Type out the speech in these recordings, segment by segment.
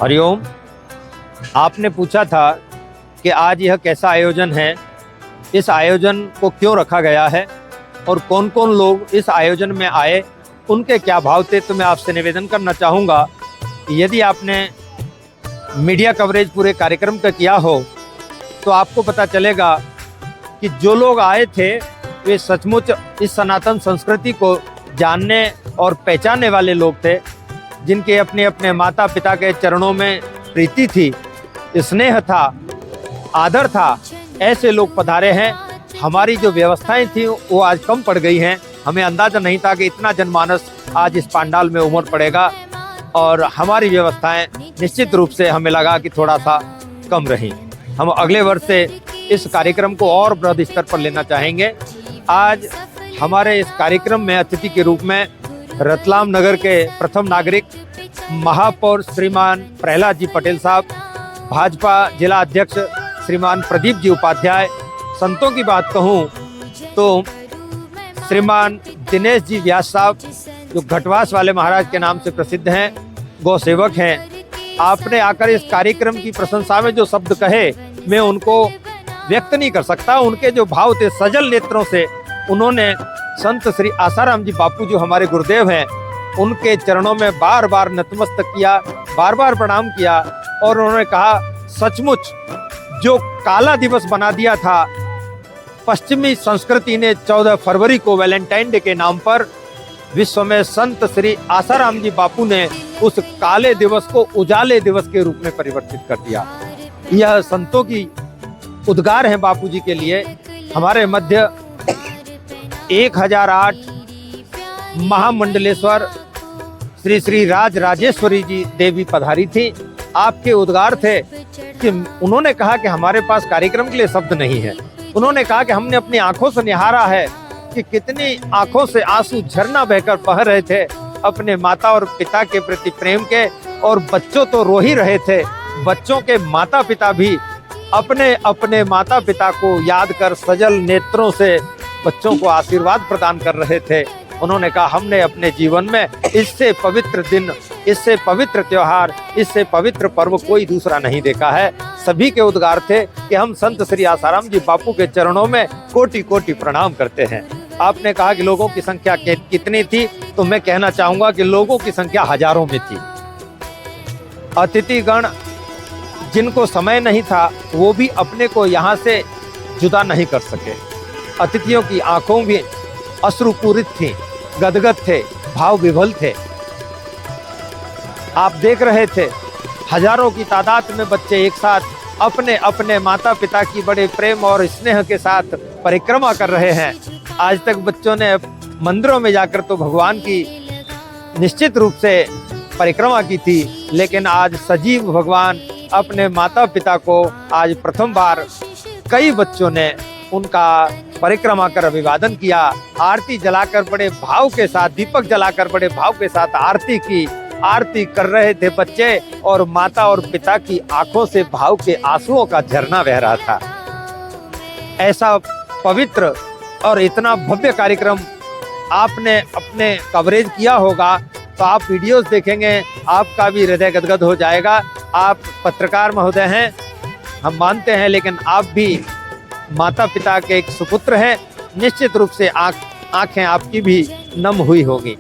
हरिओम। आपने पूछा था कि आज यह कैसा आयोजन है, इस आयोजन को क्यों रखा गया है और कौन कौन लोग इस आयोजन में आए, उनके क्या भाव थे। तो मैं आपसे निवेदन करना चाहूँगा कि यदि आपने मीडिया कवरेज पूरे कार्यक्रम का किया हो तो आपको पता चलेगा कि जो लोग आए थे वे सचमुच इस सनातन संस्कृति को जानने और पहचानने वाले लोग थे, जिनके अपने अपने माता पिता के चरणों में प्रीति थी, स्नेह था, आदर था। ऐसे लोग पधारे हैं। हमारी जो व्यवस्थाएं थी वो आज कम पड़ गई हैं। हमें अंदाजा नहीं था कि इतना जनमानस आज इस पंडाल में उमड़ पड़ेगा, और हमारी व्यवस्थाएं निश्चित रूप से हमें लगा कि थोड़ा सा कम रही। हम अगले वर्ष से इस कार्यक्रम को और बृहद स्तर पर लेना चाहेंगे। आज हमारे इस कार्यक्रम में अतिथि के रूप में रतलाम नगर के प्रथम नागरिक महापौर श्रीमान प्रहलाद जी पटेल साहब, भाजपा जिला अध्यक्ष श्रीमान प्रदीप जी उपाध्याय, संतों की बात कहूँ तो श्रीमान दिनेश जी व्यास साहब, जो घटवास वाले महाराज के नाम से प्रसिद्ध हैं, गौ सेवक हैं। आपने आकर इस कार्यक्रम की प्रशंसा में जो शब्द कहे, मैं उनको व्यक्त नहीं कर सकता। उनके जो भाव थे, सजल नेत्रों से उन्होंने संत श्री आसाराम जी बापू, जो हमारे गुरुदेव हैं, उनके चरणों में बार बार नतमस्तक किया, बार बार प्रणाम किया, और उन्होंने कहा सचमुच जो काला दिवस बना दिया था पश्चिमी संस्कृति ने 14 फरवरी को वैलेंटाइन डे के नाम पर, विश्व में संत श्री आसाराम जी बापू ने उस काले दिवस को उजाले दिवस के रूप में परिवर्तित कर दिया। यह संतों की उद्गार है बापू जी के लिए। हमारे मध्य 1008 महामंडलेश्वर श्री श्री राज राजेश्वरी जी देवी पधारी थी। आपके उद्गार थे कि उन्होंने कहा कि हमारे पास कार्यक्रम के लिए शब्द नहीं है। उन्होंने कहा कि हमने अपनी आंखों से निहारा है कि कितनी आंखों से आंसू झरना बहकर बह रहे थे अपने माता और पिता के प्रति प्रेम के, और बच्चों तो रो ही रहे थे। बच्चों के माता पिता भी अपने अपने माता पिता को याद कर सजल नेत्रों से बच्चों को आशीर्वाद प्रदान कर रहे थे। उन्होंने कहा हमने अपने जीवन में इससे पवित्र दिन, इससे पवित्र त्योहार, इससे पवित्र पर्व कोई दूसरा नहीं देखा है। सभी के उद्गार थे कि हम संत श्री आसाराम जी बापू के चरणों में कोटि कोटि प्रणाम करते हैं। आपने कहा कि लोगों की संख्या कितनी थी, तो मैं कहना चाहूंगा कि लोगों की संख्या हजारों में थी। अतिथिगण जिनको समय नहीं था वो भी अपने को यहाँ से जुदा नहीं कर सके। अतिथियों की आंखों भी अश्रुपूरित थी, गदगद थे, भाव विभल थे। आप देख रहे थे हजारों की तादाद में बच्चे एक साथ अपने अपने माता पिता की बड़े प्रेम और स्नेह के साथ परिक्रमा कर रहे हैं। आज तक बच्चों ने मंदिरों में जाकर तो भगवान की निश्चित रूप से परिक्रमा की थी, लेकिन आज सजीव भगवान अपने माता पिता को आज प्रथम बार कई बच्चों ने उनका परिक्रमा कर अभिवादन किया। आरती जलाकर बड़े भाव के साथ, दीपक जलाकर बड़े भाव के साथ आरती की। आरती कर रहे थे बच्चे, और माता और पिता की आंखों से भाव के आंसुओं का झरना बह रहा था। ऐसा पवित्र और इतना भव्य कार्यक्रम आपने अपने कवरेज किया होगा, तो आप वीडियोस देखेंगे, आपका भी हृदय गदगद हो जाएगा। आप पत्रकार महोदय हैं, हम मानते हैं, लेकिन आप भी माता पिता के एक सुपुत्र हैं। निश्चित रूप से आंखें आपकी भी नम हुई होगी।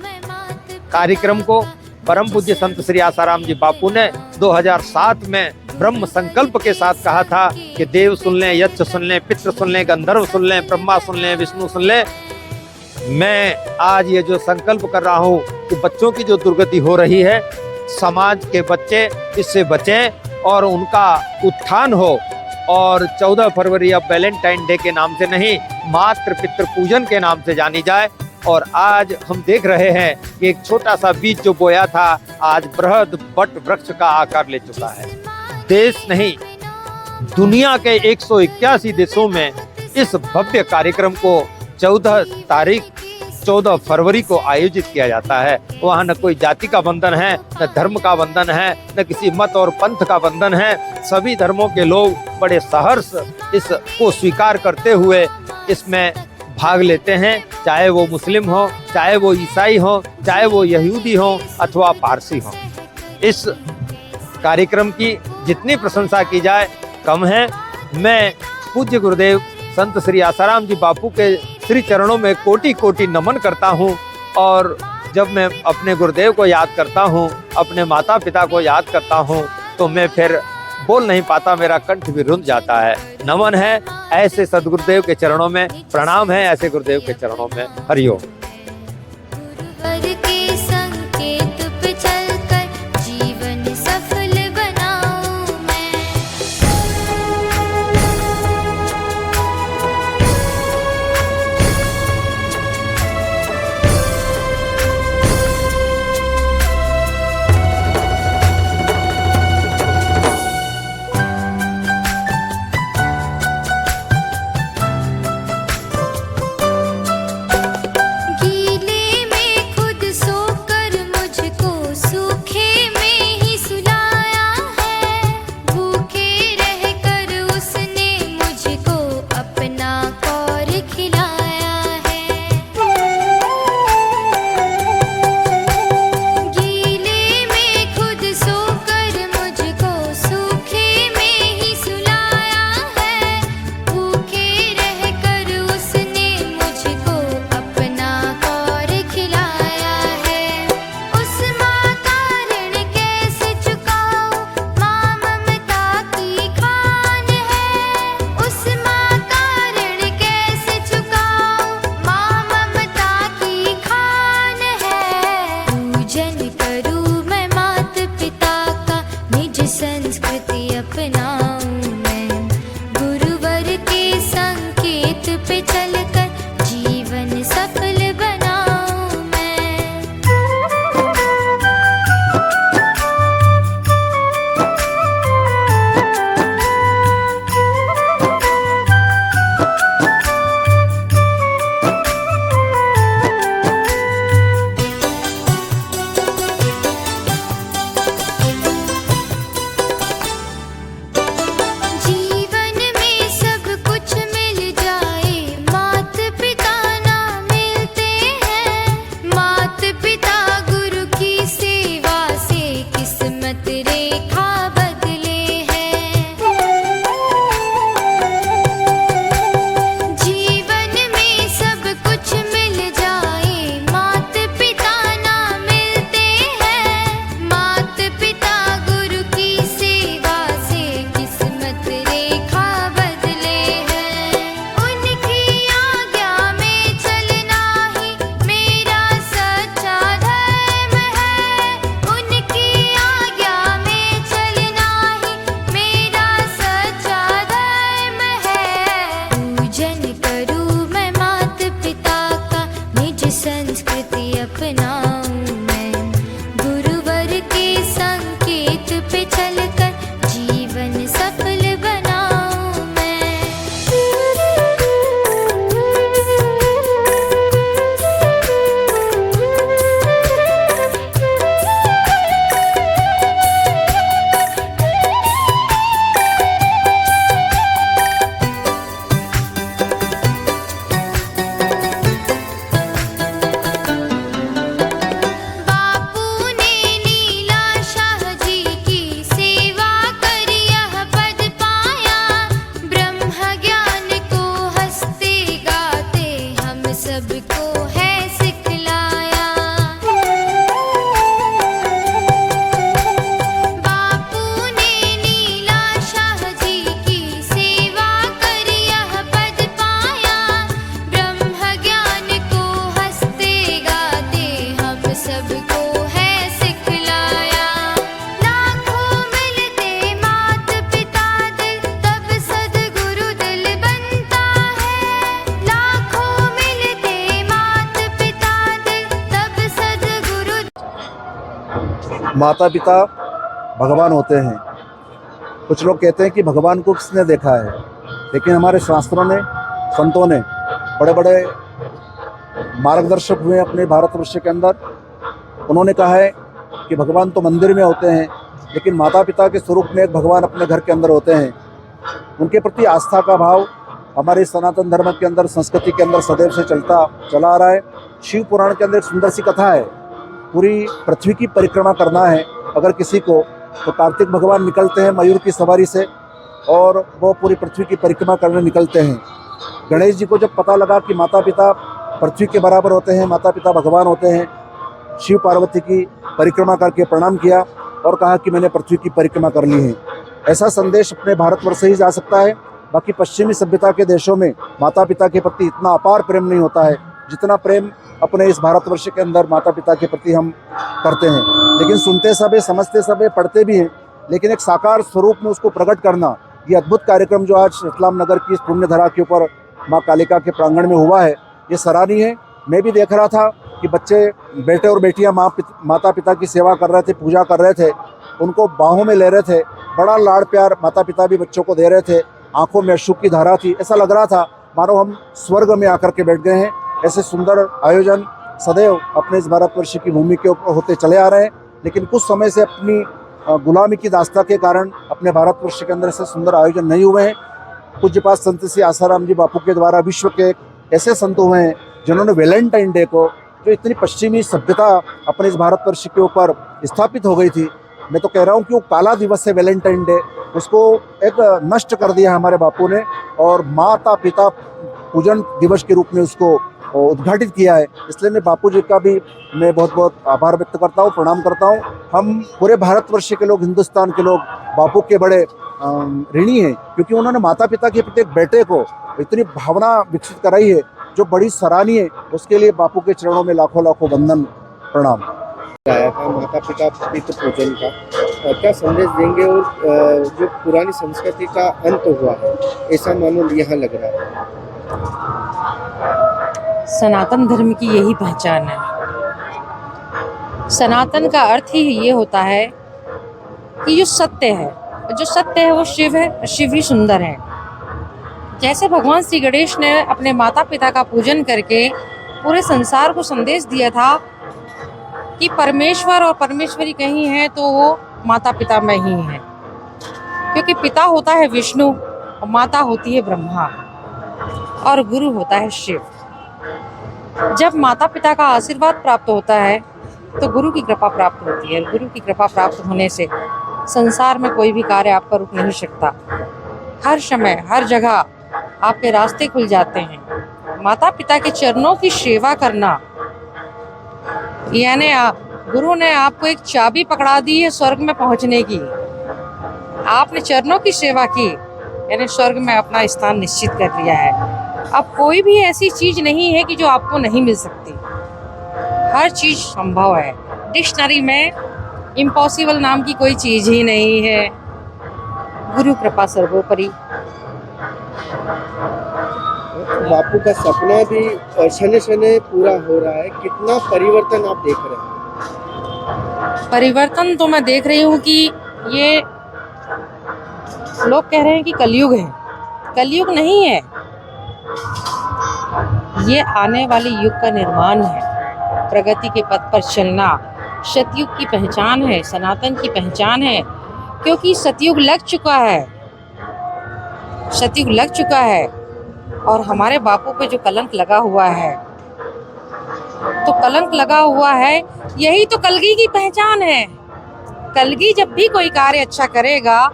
कार्यक्रम को परम पूज्य संत श्री आसाराम जी बापू ने 2007 में ब्रह्म संकल्प के साथ कहा था कि देव सुन लें, यक्ष सुन लें, पितृ सुन लें, गंधर्व सुन लें, ब्रह्मा सुन लें, विष्णु सुन लें। मैं आज ये जो संकल्प कर रहा हूँ कि बच्चों की जो दुर्गति हो रही है, समाज के बच्चे इससे बचें और उनका उत्थान हो। और 14 फरवरी अब वैलेंटाइन डे के नाम से नहीं, मातृ पितृ पूजन के नाम से जानी जाए। और आज हम देख रहे हैं कि एक छोटा सा बीज जो बोया था आज बृहद वट वृक्ष का आकार ले चुका है। देश नहीं, दुनिया के 181 देशों में इस भव्य कार्यक्रम को 14 फरवरी को आयोजित किया जाता है। वहाँ न कोई जाति का बंधन है, न धर्म का बंधन है, न किसी मत और पंथ का बंधन है। सभी धर्मों के लोग बड़े सहर्ष इसको स्वीकार करते हुए इसमें भाग लेते हैं, चाहे वो मुस्लिम हो, चाहे वो ईसाई हो, चाहे वो यहूदी हो अथवा पारसी हो। इस कार्यक्रम की जितनी प्रशंसा की जाए कम है। मैं पूज्य गुरुदेव संत श्री आसाराम जी बापू के श्री चरणों में कोटि कोटि नमन करता हूँ। और जब मैं अपने गुरुदेव को याद करता हूँ, अपने माता पिता को याद करता हूँ, तो मैं फिर बोल नहीं पाता, मेरा कंठ भी रुंध जाता है। नमन है ऐसे सदगुरुदेव के चरणों में, प्रणाम है ऐसे गुरुदेव के चरणों में। हरिओम। माता पिता भगवान होते हैं। कुछ लोग कहते हैं कि भगवान को किसने देखा है, लेकिन हमारे शास्त्रों ने, संतों ने, बड़े बड़े मार्गदर्शक हुए अपने भारतवर्ष के अंदर, उन्होंने कहा है कि भगवान तो मंदिर में होते हैं, लेकिन माता पिता के स्वरूप में एक भगवान अपने घर के अंदर होते हैं। उनके प्रति आस्था का भाव हमारे सनातन धर्म के अंदर, संस्कृति के अंदर सदैव से चला आ रहा है। शिव पुराण के अंदर एक सुंदर सी कथा है, पूरी पृथ्वी की परिक्रमा करना है अगर किसी को, तो कार्तिक भगवान निकलते हैं मयूर की सवारी से और वो पूरी पृथ्वी की परिक्रमा करने निकलते हैं। गणेश जी को जब पता लगा कि माता पिता पृथ्वी के बराबर होते हैं, माता पिता भगवान होते हैं, शिव पार्वती की परिक्रमा करके प्रणाम किया और कहा कि मैंने पृथ्वी की परिक्रमा कर ली है। ऐसा संदेश अपने भारतवर्ष से ही जा सकता है। बाकी पश्चिमी सभ्यता के देशों में माता पिता के प्रति इतना अपार प्रेम नहीं होता है जितना प्रेम अपने इस भारतवर्ष के अंदर माता पिता के प्रति हम करते हैं। लेकिन सुनते सब है, समझते सब है, पढ़ते भी हैं, लेकिन एक साकार स्वरूप में उसको प्रकट करना, ये अद्भुत कार्यक्रम जो आज रतलाम नगर की इस पुण्य धरा के ऊपर माँ कालिका के प्रांगण में हुआ है, ये सराहनीय है। मैं भी देख रहा था कि बच्चे, बेटे और बेटियां माता पिता की सेवा कर रहे थे, पूजा कर रहे थे, उनको बाहों में ले रहे थे, बड़ा लाड़ प्यार माता पिता भी बच्चों को दे रहे थे, आंखों में अश्रु की धारा थी। ऐसा लग रहा था मानो हम स्वर्ग में आकर के बैठ गए हैं। ऐसे सुंदर आयोजन सदैव अपने इस भारतवर्ष की भूमि के ऊपर होते चले आ रहे हैं, लेकिन कुछ समय से अपनी गुलामी की दास्ता के कारण अपने भारतवर्ष के अंदर ऐसे सुंदर आयोजन नहीं हुए हैं। पूज्यपाद संत श्री आसाराम जी बापू के द्वारा विश्व के ऐसे संत हुए हैं जिन्होंने वैलेंटाइन डे को, जो इतनी पश्चिमी सभ्यता अपने इस भारतवर्ष के ऊपर स्थापित हो गई थी, मैं तो कह रहा हूँ कि वो काला दिवस है वैलेंटाइन डे, उसको एक नष्ट कर दिया हमारे बापू ने और माता पिता पूजन दिवस के रूप में उसको उद्घाटित किया है। इसलिए मैं बापू जी का भी मैं बहुत बहुत आभार व्यक्त करता हूँ, प्रणाम करता हूँ। हम पूरे भारतवर्ष के लोग, हिंदुस्तान के लोग बापू के बड़े ऋणी हैं, क्योंकि उन्होंने माता पिता के प्रति एक बेटे को इतनी भावना विकसित कराई है जो बड़ी सराहनीय है। उसके लिए बापू के चरणों में लाखों लाखों वंदन, प्रणाम। आया था माता पिता पितृ पूजन का, क्या संदेश देंगे और जो पुरानी संस्कृति का अंत हुआ है ऐसा मानो यहाँ लग रहा है? सनातन धर्म की यही पहचान है। सनातन का अर्थ ही ये होता है कि जो सत्य है वो शिव है, शिव ही सुंदर है। जैसे भगवान श्री गणेश ने अपने माता पिता का पूजन करके पूरे संसार को संदेश दिया था कि परमेश्वर और परमेश्वरी कहीं है तो वो माता पिता में ही है, क्योंकि पिता होता है विष्णु और माता होती है ब्रह्मा और गुरु होता है शिव। जब माता पिता का आशीर्वाद प्राप्त होता है तो गुरु की कृपा प्राप्त होती है। गुरु की कृपा प्राप्त होने से संसार में कोई भी कार्य आपका रुक नहीं सकता। हर समय हर जगह आपके रास्ते खुल जाते हैं। माता पिता के चरणों की सेवा करना, यानी गुरु ने आपको एक चाबी पकड़ा दी है स्वर्ग में पहुंचने की। आपने चरणों की सेवा की, यानी स्वर्ग में अपना स्थान निश्चित कर लिया है। अब कोई भी ऐसी चीज नहीं है कि जो आपको नहीं मिल सकती। हर चीज संभव है। डिक्शनरी में इम्पॉसिबल नाम की कोई चीज ही नहीं है। गुरु कृपा सर्वोपरि। बापू का सपना भी क्षण क्षण पूरा हो रहा है, कितना परिवर्तन आप देख रहे हैं? परिवर्तन तो मैं देख रही हूँ कि ये लोग कह रहे हैं कि कलयुग है। कलयुग नहीं है, ये आने वाले युग का निर्माण है। प्रगति के पथ पर चलना सतयुग की पहचान है, सनातन की पहचान है, क्योंकि सतयुग लग चुका है। सतयुग लग चुका है और हमारे बापू पे जो कलंक लगा हुआ है, तो कलंक लगा हुआ है, यही तो कलगी की पहचान है। कलगी जब भी कोई कार्य अच्छा करेगा,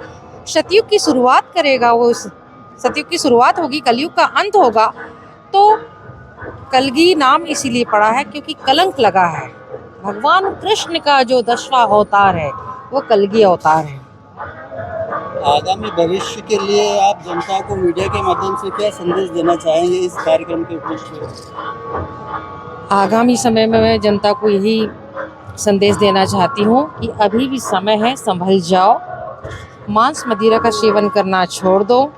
सतयुग की शुरुआत करेगा, वो सतयुग की शुरुआत होगी, कलयुग का अंत होगा। तो कलगी नाम इसीलिए पड़ा है क्योंकि कलंक लगा है। भगवान कृष्ण का जो 10वां अवतार है वो कलगी अवतार है। आगामी भविष्य के लिए आप जनता को मीडिया के माध्यम से क्या संदेश देना चाहेंगे इस कार्यक्रम के ऊपर? आगामी समय में मैं जनता को यही संदेश देना चाहती हूँ कि अभी भी समय है, संभल जाओ, मांस मदिरा का सेवन करना छोड़ दो,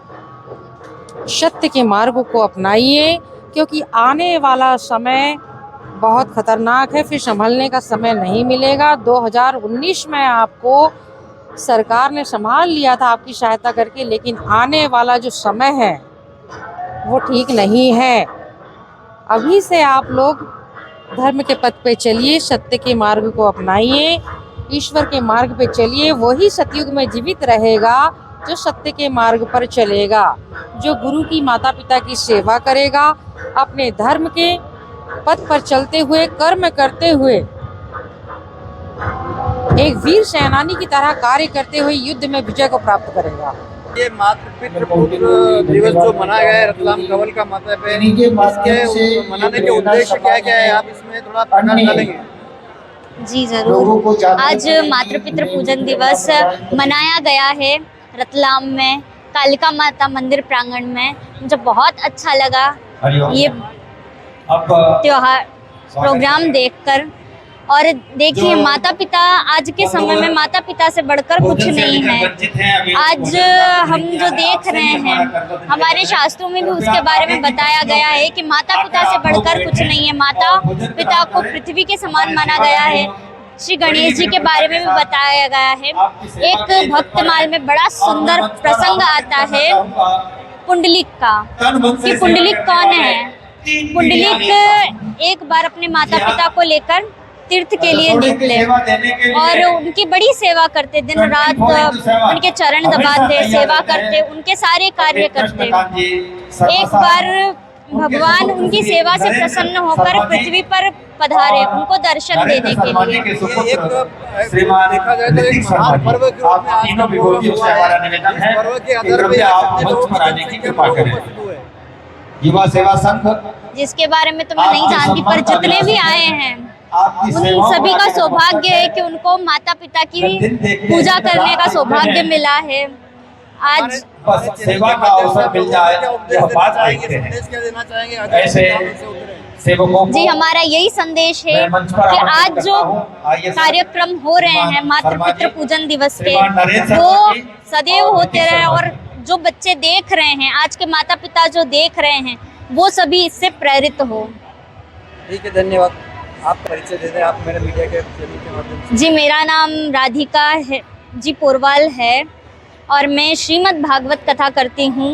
सत्य के मार्ग को अपनाइए, क्योंकि आने वाला समय बहुत खतरनाक है। फिर संभलने का समय नहीं मिलेगा। 2019 में आपको सरकार ने संभाल लिया था आपकी सहायता करके, लेकिन आने वाला जो समय है वो ठीक नहीं है। अभी से आप लोग धर्म के पथ पे चलिए, सत्य के मार्ग को अपनाइए, ईश्वर के मार्ग पे चलिए। वही सतयुग में जीवित रहेगा जो सत्य के मार्ग पर चलेगा, जो गुरु की माता पिता की सेवा करेगा, अपने धर्म के पथ पर चलते हुए, कर्म करते हुए एक वीर सेनानी की तरह कार्य करते हुए युद्ध में विजय को प्राप्त करेगा। ये मातृपितृ दिवस जो मनाया गया है रतलाम कवल का माता पे, इसके मनाने के उद्देश्य क्या क्या है, आप इसमें थोड़ा प्रकाश डालेंगे? जी जरूर। आज मातृपितृ पूजन दिवस मनाया गया है रतलाम में कालिका माता मंदिर प्रांगण में। मुझे बहुत अच्छा लगा ये त्योहार प्रोग्राम देखकर। और देखिए माता पिता आज के समय में माता पिता से बढ़कर कुछ नहीं है। आज हम जो देख रहे हैं हमारे शास्त्रों में भी उसके बारे में बताया गया है कि माता पिता से बढ़कर कुछ नहीं है। माता पिता को पृथ्वी के समान माना गया है। श्री गणेश जी के बारे में भी बताया गया है। एक भक्तमाल में बड़ा सुंदर प्रसंग आता है पुंडलिक का, कि पुंडलिक कौन है। पुंडलिक एक बार अपने माता पिता को लेकर तीर्थ के लिए निकले और उनकी बड़ी सेवा करते, दिन रात उनके चरण दबाते, सेवा करते, उनके सारे कार्य करते। एक बार भगवान उनकी सेवा से प्रसन्न होकर पृथ्वी पर पधारे उनको दर्शन देने के लिए। एक देखा जाए तो एक महान पर्व के रूप में आज का प्रोग्राम हुआ है। इस पर्व के आधार पे युवा सेवा संघ, जिसके बारे में तो मैं नहीं जानती, पर जितने भी आए हैं उन सभी का सौभाग्य है कि उनको माता पिता की पूजा करने का सौभाग्य मिला है। आज सेवा का अवसर मिल जाए, यह बात देखते हैं। ऐसे सेवकों को जी हमारा यही संदेश है कि आज जो कार्यक्रम हो रहे हैं मातृपितृ पूजन दिवस के, वो सदैव होते रहे और जो बच्चे देख रहे हैं, आज के माता पिता जो देख रहे हैं, वो सभी इससे प्रेरित हो। ठीक है, धन्यवाद। आप परिचय दे दें, आप मेरे मीडिया के माध्यम से। जी मेरा नाम राधिका है जी पोरवाल है और मैं श्रीमद् भागवत कथा करती हूँ।